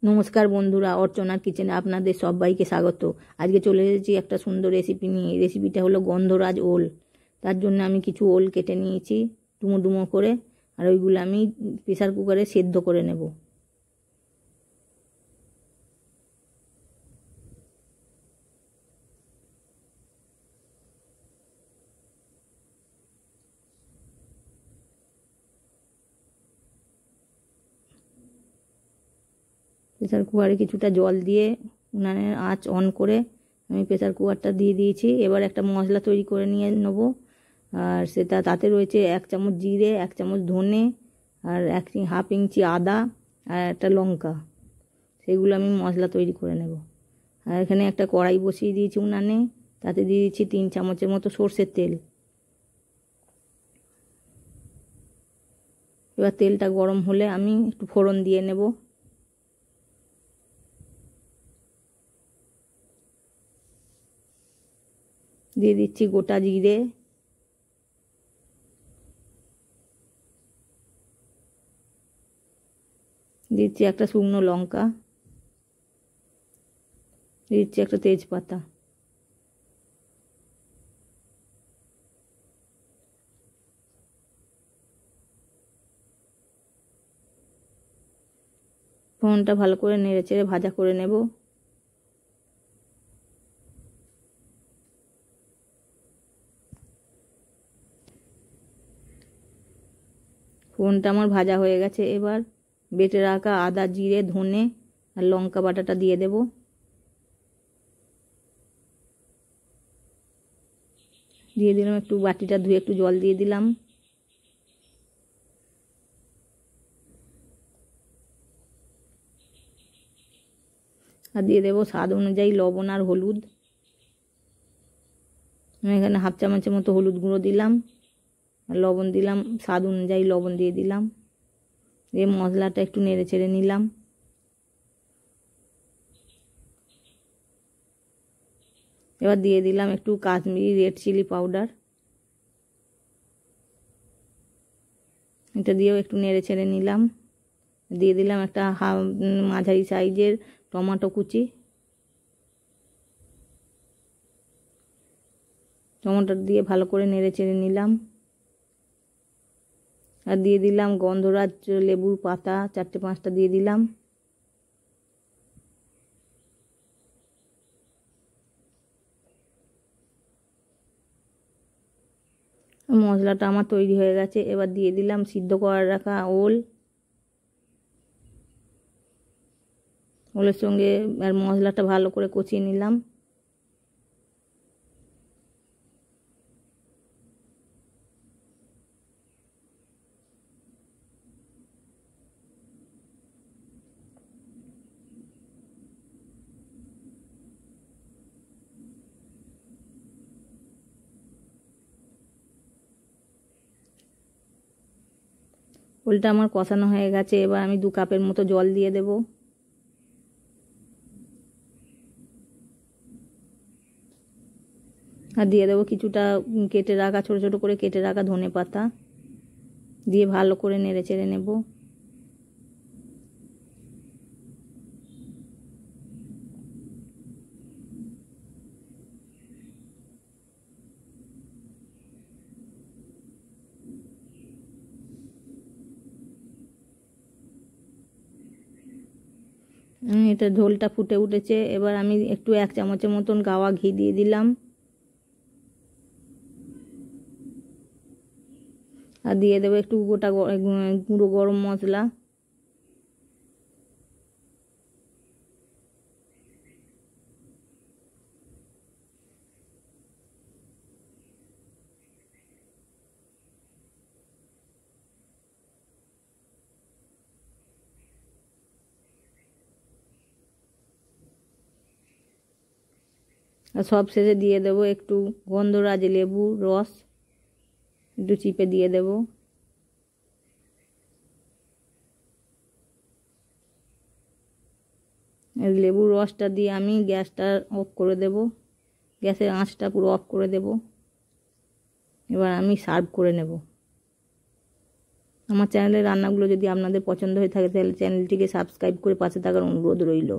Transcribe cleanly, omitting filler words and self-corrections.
নমস্কার বন্ধুরা, অর্চনার কিচেনে আপনাদের সবাইকে স্বাগত। আজকে চলে এসেছি একটা সুন্দর রেসিপি নিয়ে। রেসিপিটা হলো গন্ধরাজ ওল। তার জন্য আমি কিছু ওল কেটে নিয়েছি ডুমো ডুমো করে, আর ওইগুলো আমি প্রেসার কুকারে সেদ্ধ করে নেব। প্রেসার কুকারে কিছুটা জল দিয়ে উনানের আঁচ অন করে আমি প্রেসার কুকারটা দিয়ে দিয়েছি। এবার একটা মশলা তৈরি করে নিয়ে নেব। আর তাতে রয়েছে 1 চামচ জিরে, 1 চামচ ধনে, আর হাফ ইঞ্চি আদা, আর একটা লঙ্কা। সেগুলো আমি মশলা তৈরি করে নেব। আর এখানে একটা কড়াই বসিয়ে দিয়েছি উনানে, তাতে দিয়ে দিচ্ছি 3 চামচের মতো সর্ষের তেল। এবার তেলটা গরম হলে আমি একটু ফোড়ন দিয়ে নেব। দিয়ে দিচ্ছি গোটা জিরে, দিচ্ছি একটা শুকনো লঙ্কা, দিচ্ছি একটা তেজপাতা। ফোড়নটা ভালো করে নেড়ে চেড়ে ভাজা করে নেব। ফোড়নটা আমার ভাজা হয়ে গেছে। এবার বেটে রাখা আদা, জিরে, ধনে আর লঙ্কা বাটাটা দিয়ে দেব। দিয়ে দিলাম একটু, বাটিটা ধুয়ে একটু জল দিয়ে দিলাম। আর দিয়ে দেবো স্বাদ অনুযায়ী লবণ আর হলুদ। আমি এখানে হাফ চামচের মতো হলুদ গুঁড়ো দিলাম, আর লবণ দিলাম স্বাদ অনুযায়ী লবণ দিয়ে দিলাম। দিয়ে মশলাটা একটু নেড়ে চেড়ে নিলাম। এবার দিয়ে দিলাম একটু কাশ্মীরি রেড চিলি পাউডার। এটা দিয়েও একটু নেড়ে ছেড়ে নিলাম। দিয়ে দিলাম একটা মাঝারি সাইজের টমেটো কুচি। টমেটো দিয়ে ভালো করে নেড়ে চেড়ে নিলাম। আর দিয়ে দিলাম গন্ধরাজ লেবুর পাতা 4-5টা দিয়ে দিলাম। মশলাটা আমার তৈরি হয়ে গেছে। এবার দিয়ে দিলাম সিদ্ধ করে রাখা ওল। ওলের সঙ্গে আর মশলাটা ভালো করে কষিয়ে নিলাম। ওলটা আমার কষানো হয়ে গেছে। এবার আমি 2 কাপের মতো জল দিয়ে দেব। আর দিয়ে দেবো কিছুটা কেটে রাখা, ছোট ছোট করে কেটে রাখা ধনে পাতা। দিয়ে ভালো করে নেড়ে চেড়ে নেব। এটা ঝোলটা ফুটে উঠেছে। এবার আমি একটু 1 চামচের মতন গাওয়া ঘি দিয়ে দিলাম। আর দিয়ে দেবো একটু গোটা গুঁড়ো গরম মশলা। আর সব শেষে দিয়ে দেবো একটু গন্ধরাজ লেবুর রস, একটু চিপে দিয়ে দেব। লেবুর রসটা দিয়ে আমি গ্যাসটা অফ করে দেব। গ্যাসের আঁচটা পুরো অফ করে দেব। এবার আমি সার্ভ করে নেব। আমার চ্যানেলের রান্নাগুলো যদি আপনাদের পছন্দ হয়ে থাকে তাহলে চ্যানেলটিকে সাবস্ক্রাইব করে পাশে থাকার অনুরোধ রইল।